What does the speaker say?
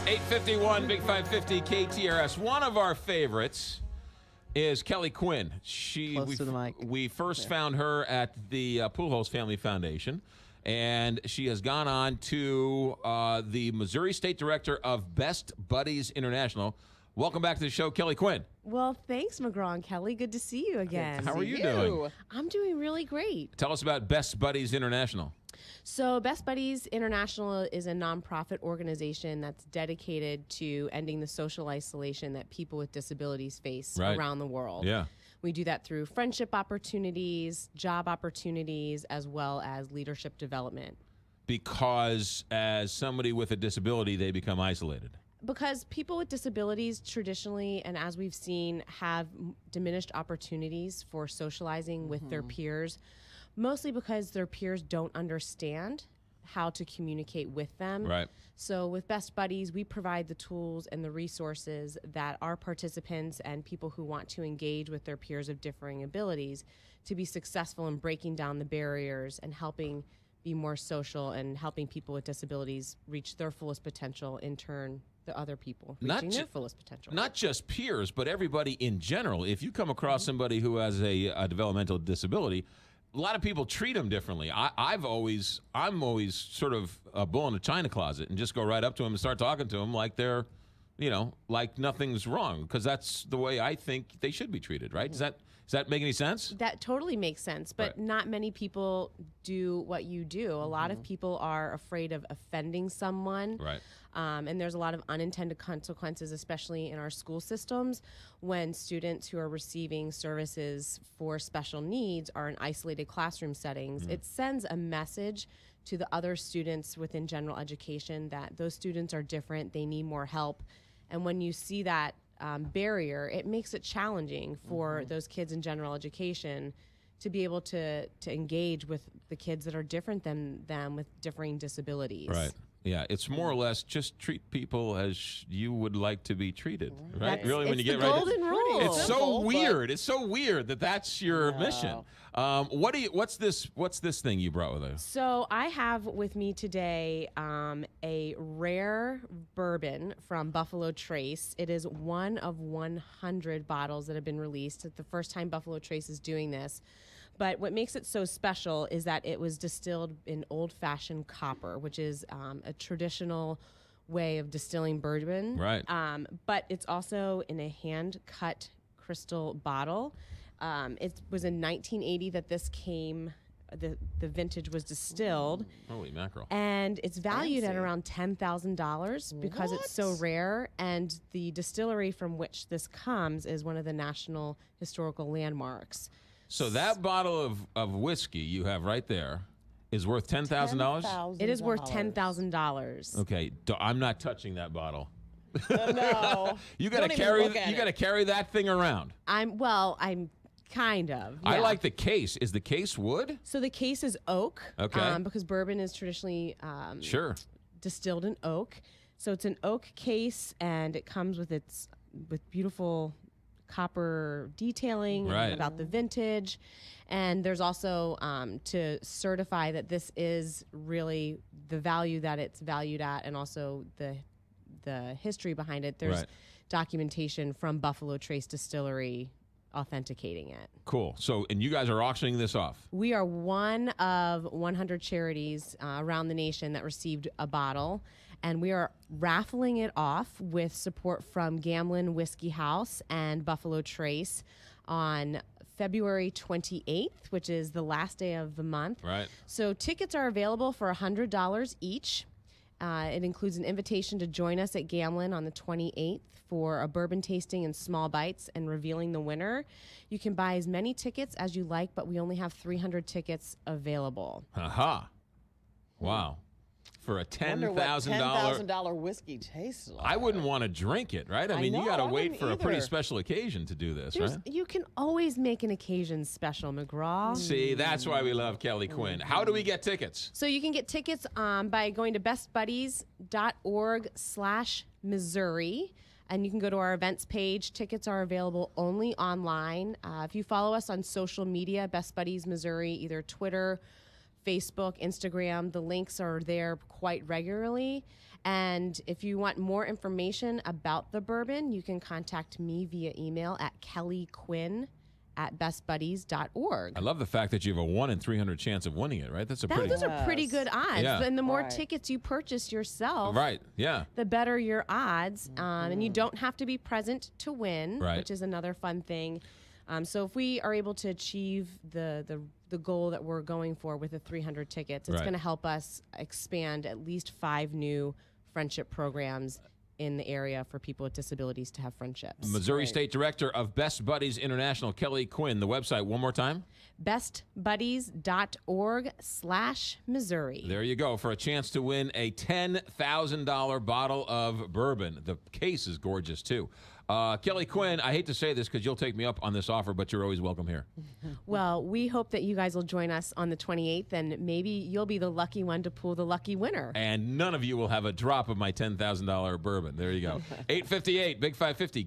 851 Big 550 KTRS. One of our favorites is Kelly Quinn. Close to the mic. We first found her at the Pujols Family Foundation, and she has gone on to the Missouri State Director of Best Buddies International. Welcome back to the show, Kelly Quinn. Well, thanks, McGraw and Kelly. Good to see you again. How are you doing? I'm doing really great. Tell us about Best Buddies International. So Best Buddies International is a nonprofit organization that's dedicated to ending the social isolation that people with disabilities face around the world. Yeah. We do that through friendship opportunities, job opportunities, as well as leadership development. Because as somebody with a disability, they become isolated. Because people with disabilities traditionally, and as we've seen, have diminished opportunities for socializing with their peers, mostly because their peers don't understand how to communicate with them. Right. So with Best Buddies, we provide the tools and the resources that our participants and people who want to engage with their peers of differing abilities to be successful in breaking down the barriers and helping be more social and helping people with disabilities reach their fullest potential, in turn the other people reaching their fullest potential. Not just peers, but everybody in general. If you come across somebody who has a developmental disability, a lot of people treat them differently. I'm always sort of a bull in a china closet and just go right up to them and start talking to them like they're, like nothing's wrong, because that's the way I think they should be treated, right? Does that make any sense? That totally makes sense, but not many people do what you do. A lot of people are afraid of offending someone. Right. And there's a lot of unintended consequences, especially in our school systems, when students who are receiving services for special needs are in isolated classroom settings. It sends a message to the other students within general education that those students are different, they need more help. And when you see that barrier, it makes it challenging for those kids in general education to be able to engage with the kids that are different than them with differing disabilities. Right. Yeah, it's more or less just treat people as you would like to be treated, right? Really, when you get the golden rule. It's so weird. It's so weird that that's your mission. What's this thing you brought with us? So I have with me today a rare bourbon from Buffalo Trace. It is one of 100 bottles that have been released. It's the first time Buffalo Trace is doing this. But what makes it so special is that it was distilled in old-fashioned copper, which is a traditional way of distilling bourbon. Right. But it's also in a hand-cut crystal bottle. It was in 1980 that this came, the vintage was distilled. Holy mackerel. And it's valued at around $10,000 because it's so rare. And the distillery from which this comes is one of the National Historical Landmarks. So that bottle of whiskey you have right there is worth $10,000? It is worth $10,000. Okay, I'm not touching that bottle. No. You got to carry that thing around. I'm kind of. Yeah. I like the case. Is the case wood? So the case is oak. Okay. Because bourbon is traditionally distilled in oak. So it's an oak case, and it comes with beautiful copper detailing about the vintage. And there's also to certify that this is really the value that it's valued at, and also the history behind it. There's documentation from Buffalo Trace Distillery authenticating it. Cool. So, and you guys are auctioning this off? We are one of 100 charities around the nation that received a bottle, and we are raffling it off with support from Gamlin Whiskey House and Buffalo Trace on February 28th, which is the last day of the month. Right. So tickets are available for $100 each. It includes an invitation to join us at Gamlin on the 28th for a bourbon tasting and small bites and revealing the winner. You can buy as many tickets as you like, but we only have 300 tickets available. Aha. Wow. For a $10,000 whiskey tastes like. I wouldn't want to drink it, right? I mean, you got to wait for a pretty special occasion to do this, right? You can always make an occasion special, McGraw. See, that's why we love Kelly Quinn. How do we get tickets? So you can get tickets by going to bestbuddies.org/Missouri. And you can go to our events page. Tickets are available only online. If you follow us on social media, Best Buddies Missouri, either Twitter, Facebook, Instagram. The links are there quite regularly. And if you want more information about the bourbon, you can contact me via email at kellyquinn@bestbuddies.org. I love the fact that you have a 1 in 300 chance of winning it, right? Those are pretty good odds. Yeah. And the more Right. tickets you purchase yourself, Right, yeah. the better your odds. And you don't have to be present to win, Right. which is another fun thing. So if we are able to achieve the goal that we're going for with the 300 tickets, it's Right. going to help us expand at least 5 new friendship programs in the area for people with disabilities to have friendships. Missouri State Director of Best Buddies International, Kelly Quinn. The website, one more time. bestbuddies.org/Missouri. There you go, for a chance to win a $10,000 bottle of bourbon. The case is gorgeous, too. Kelly Quinn, I hate to say this because you'll take me up on this offer, but you're always welcome here. Well, we hope that you guys will join us on the 28th, and maybe you'll be the lucky one to pull the lucky winner. And none of you will have a drop of my $10,000 bourbon. There you go. 858, Big 550,